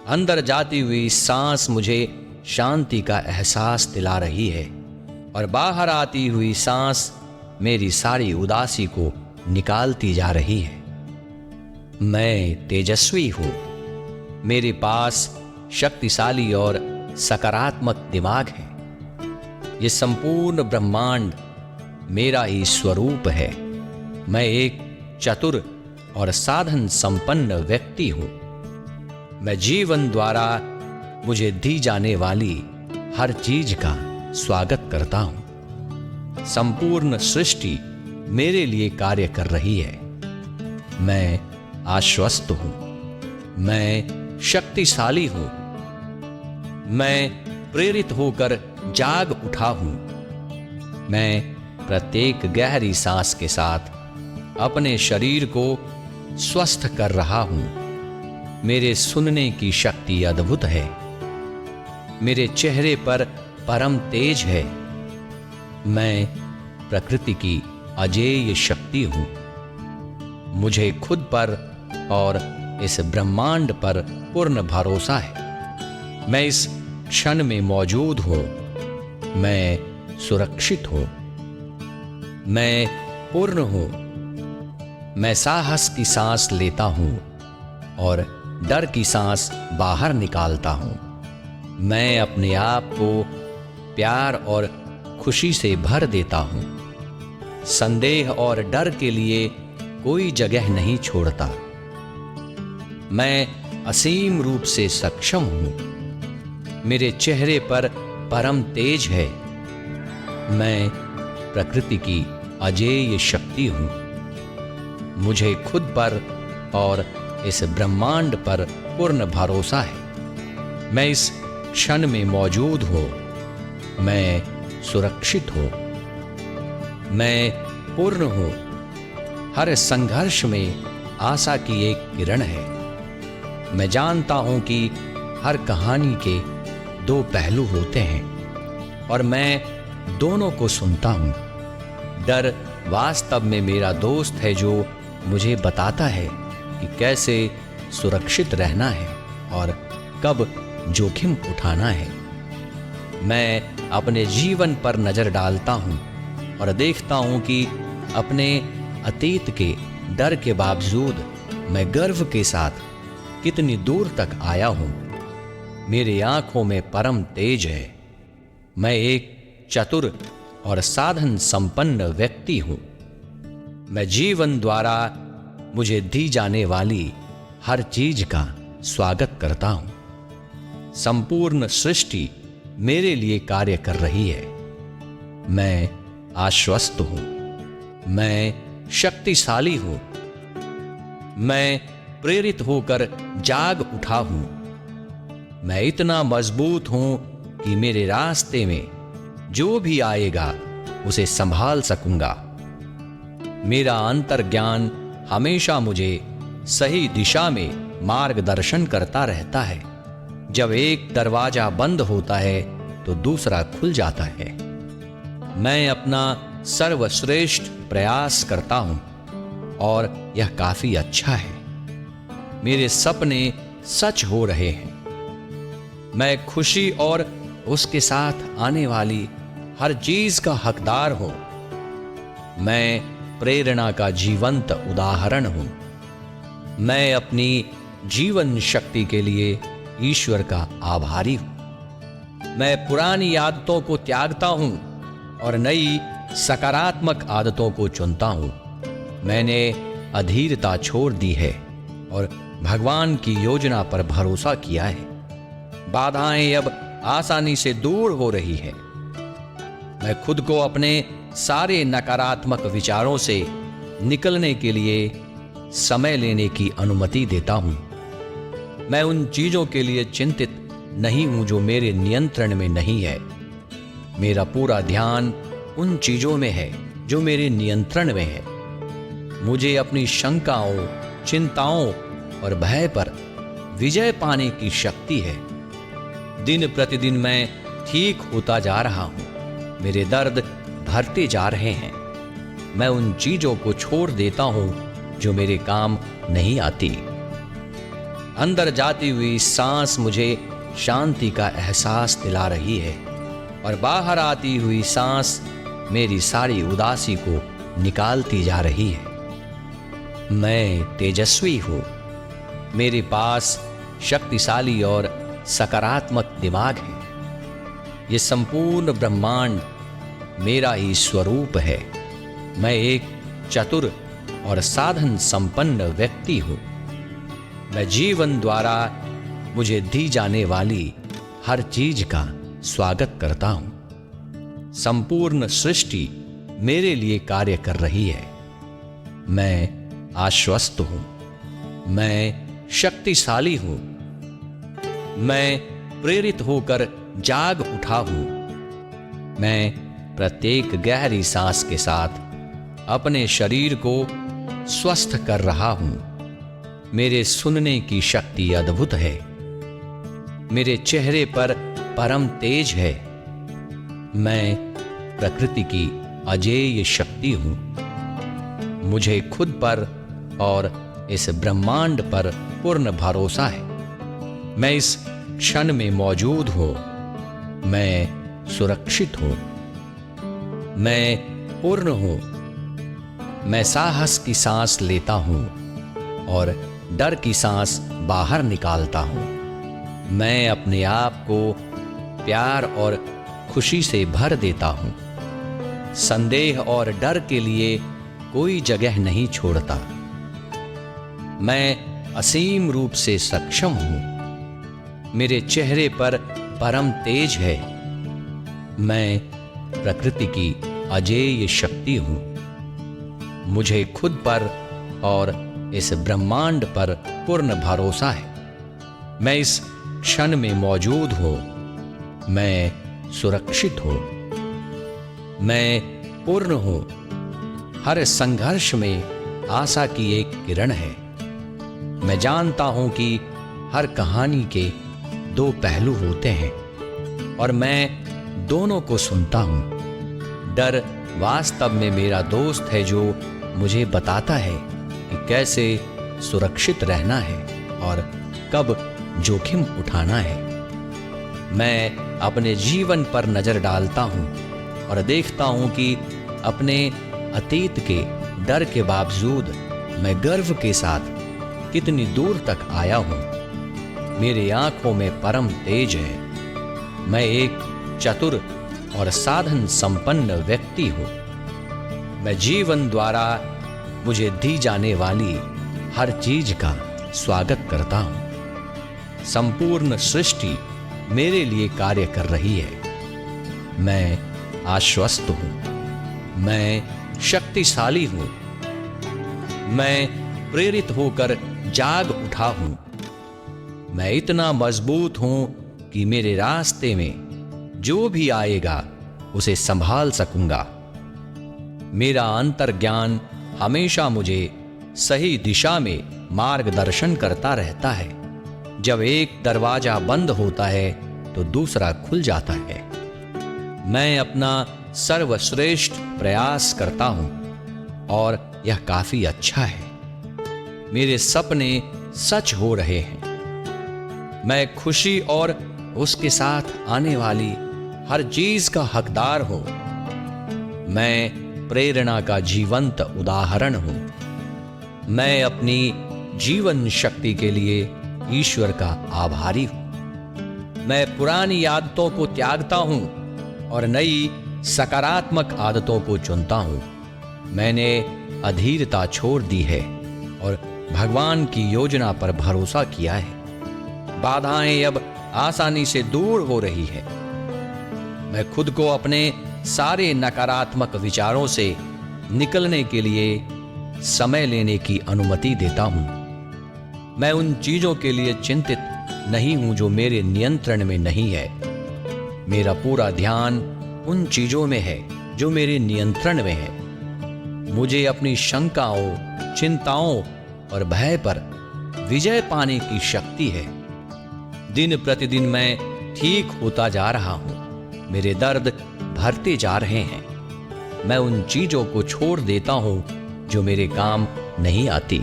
अंदर जाती हुई सांस मुझे शांति का एहसास दिला रही है और बाहर आती हुई सांस मेरी सारी उदासी को निकालती जा रही है। मैं तेजस्वी हूं। मेरे पास शक्तिशाली और सकारात्मक दिमाग है। ये संपूर्ण ब्रह्मांड मेरा ही स्वरूप है। मैं एक चतुर और साधन संपन्न व्यक्ति हूं। मैं जीवन द्वारा मुझे दी जाने वाली हर चीज का स्वागत करता हूं। संपूर्ण सृष्टि मेरे लिए कार्य कर रही है। मैं आश्वस्त हूं। मैं शक्तिशाली हूं। मैं प्रेरित होकर जाग उठा हूं। मैं प्रत्येक गहरी सांस के साथ अपने शरीर को स्वस्थ कर रहा हूं। मेरे सुनने की शक्ति अद्भुत है। मेरे चेहरे पर परम तेज है। मैं प्रकृति की अजेय शक्ति हूं। मुझे खुद पर और इस ब्रह्मांड पर पूर्ण भरोसा है। मैं इस क्षण में मौजूद हूं। मैं सुरक्षित हूं। मैं पूर्ण हूं। मैं साहस की सांस लेता हूं और डर की सांस बाहर निकालता हूं। मैं अपने आप को प्यार और खुशी से भर देता हूं। संदेह और डर के लिए कोई जगह नहीं छोड़ता। मैं असीम रूप से सक्षम हूं। मेरे चेहरे पर परम तेज है। मैं प्रकृति की अजेय शक्ति हूं। मुझे खुद पर और इस ब्रह्मांड पर पूर्ण भरोसा है। मैं इस क्षण में मौजूद हूं। मैं सुरक्षित हूं। मैं पूर्ण हूं। हर संघर्ष में आशा की एक किरण है। मैं जानता हूं कि हर कहानी के दो पहलू होते हैं और मैं दोनों को सुनता हूं। डर वास्तव में मेरा दोस्त है जो मुझे बताता है कि कैसे सुरक्षित रहना है और कब जोखिम उठाना है। मैं अपने जीवन पर नजर डालता हूं और देखता हूं कि अपने अतीत के डर के बावजूद मैं गर्व के साथ कितनी दूर तक आया हूं। मेरी आंखों में परम तेज है। मैं एक चतुर और साधन संपन्न व्यक्ति हूं। मैं जीवन द्वारा मुझे दी जाने वाली हर चीज का स्वागत करता हूं। संपूर्ण सृष्टि मेरे लिए कार्य कर रही है। मैं आश्वस्त हूं। मैं शक्तिशाली हूं। मैं प्रेरित होकर जाग उठा हूं। मैं इतना मजबूत हूं कि मेरे रास्ते में जो भी आएगा उसे संभाल सकूंगा। मेरा अंतर्ज्ञान हमेशा मुझे सही दिशा में मार्गदर्शन करता रहता है। जब एक दरवाजा बंद होता है तो दूसरा खुल जाता है। मैं अपना सर्वश्रेष्ठ प्रयास करता हूं और यह काफी अच्छा है। मेरे सपने सच हो रहे हैं। मैं खुशी और उसके साथ आने वाली हर चीज का हकदार हूं। मैं प्रेरणा का जीवंत उदाहरण हूं। मैं अपनी जीवन शक्ति के लिए ईश्वर का आभारी हूं। मैं पुरानी आदतों को त्यागता हूं और नई सकारात्मक आदतों को चुनता हूं। मैंने अधीरता छोड़ दी है और भगवान की योजना पर भरोसा किया है। बाधाएं अब आसानी से दूर हो रही है। मैं खुद को अपने सारे नकारात्मक विचारों से निकलने के लिए समय लेने की अनुमति देता हूं। मैं उन चीजों के लिए चिंतित नहीं हूं जो मेरे नियंत्रण में नहीं है। मेरा पूरा ध्यान उन चीजों में है जो मेरे नियंत्रण में है। मुझे अपनी शंकाओं, चिंताओं और भय पर विजय पाने की शक्ति है। दिन प्रतिदिन मैं ठीक होता जा रहा हूं। मेरे दर्द भरते जा रहे हैं। मैं उन चीजों को छोड़ देता हूं जो मेरे काम नहीं आती। अंदर जाती हुई सांस मुझे शांति का एहसास दिला रही है और बाहर आती हुई सांस मेरी सारी उदासी को निकालती जा रही है। मैं तेजस्वी हूँ। मेरे पास शक्तिशाली और सकारात्मक दिमाग है। ये संपूर्ण ब्रह्मांड मेरा ही स्वरूप है। मैं एक चतुर और साधन संपन्न व्यक्ति हूँ। मैं जीवन द्वारा मुझे दी जाने वाली हर चीज का स्वागत करता हूँ। संपूर्ण सृष्टि मेरे लिए कार्य कर रही है। मैं आश्वस्त हूँ। मैं शक्तिशाली हूँ। मैं प्रेरित होकर जाग उठा हूँ। मैं प्रत्येक गहरी सांस के साथ अपने शरीर को स्वस्थ कर रहा हूँ। मेरे सुनने की शक्ति अद्भुत है। मेरे चेहरे पर परम तेज है। मैं प्रकृति की अजेय शक्ति हूँ। मुझे खुद पर और इस ब्रह्मांड पर पूर्ण भरोसा है। मैं इस क्षण में मौजूद हूँ। मैं सुरक्षित हूँ। मैं पूर्ण हूँ। मैं साहस की सांस लेता हूँ और डर की सांस बाहर निकालता हूँ। मैं अपने आप को प्यार और खुशी से भर देता हूँ। संदेह और डर के लिए कोई जगह नहीं छोड़ता। मैं असीम रूप से सक्षम हूँ। मेरे चेहरे पर परम तेज है। मैं प्रकृति की अजेय शक्ति हूँ। मुझे खुद पर और इस ब्रह्मांड पर पूर्ण भरोसा है। मैं इस क्षण में मौजूद हूँ। मैं सुरक्षित हूँ। मैं पूर्ण हूँ। हर संघर्ष में आशा की एक किरण है। मैं जानता हूँ कि हर कहानी के दो पहलू होते हैं और मैं दोनों को सुनता हूँ। डर वास्तव में मेरा दोस्त है जो मुझे बताता है कि कैसे सुरक्षित रहना है और कब जोखिम उठाना है। मैं अपने जीवन पर नजर डालता हूँ और देखता हूँ कि अपने अतीत के डर के बावजूद मैं गर्व के साथ कितनी दूर तक आया हूँ। मेरी आंखों में परम तेज है। मैं एक चतुर और साधन संपन्न व्यक्ति हूँ। मैं जीवन द्वारा मुझे दी जाने वाली हर चीज का स्वागत करता हूँ। संपूर्ण सृष्टि मेरे लिए कार्य कर रही है। मैं आश्वस्त हूँ। मैं शक्तिशाली हूँ। मैं प्रेरित होकर जाग उठा हूँ। मैं इतना मजबूत हूँ कि मेरे रास्ते में जो भी आएगा उसे संभाल सकूंगा। मेरा अंतर्ज्ञान हमेशा मुझे सही दिशा में मार्गदर्शन करता रहता है। जब एक दरवाजा बंद होता है तो दूसरा खुल जाता है। मैं अपना सर्वश्रेष्ठ प्रयास करता हूं और यह काफी अच्छा है। मेरे सपने सच हो रहे हैं। मैं खुशी और उसके साथ आने वाली हर चीज का हकदार हूं। मैं प्रेरणा का जीवंत उदाहरण हूं। मैं अपनी जीवन शक्ति के लिए ईश्वर का आभारी हूं। मैं पुरानी आदतों को त्यागता हूं और नई सकारात्मक आदतों को चुनता हूं। मैंने अधीरता छोड़ दी है और भगवान की योजना पर भरोसा किया है। बाधाएं अब आसानी से दूर हो रही है। मैं खुद को अपने सारे नकारात्मक विचारों से निकलने के लिए समय लेने की अनुमति देता हूं। मैं उन चीजों के लिए चिंतित नहीं हूं जो मेरे नियंत्रण में नहीं है। मेरा पूरा ध्यान उन चीजों में है जो मेरे नियंत्रण में है। मुझे अपनी शंकाओं, चिंताओं और भय पर विजय पाने की शक्ति है। दिन प्रतिदिन मैं ठीक होता जा रहा हूं। मेरे दर्द भरते जा रहे हैं। मैं उन चीजों को छोड़ देता हूं जो मेरे काम नहीं आती।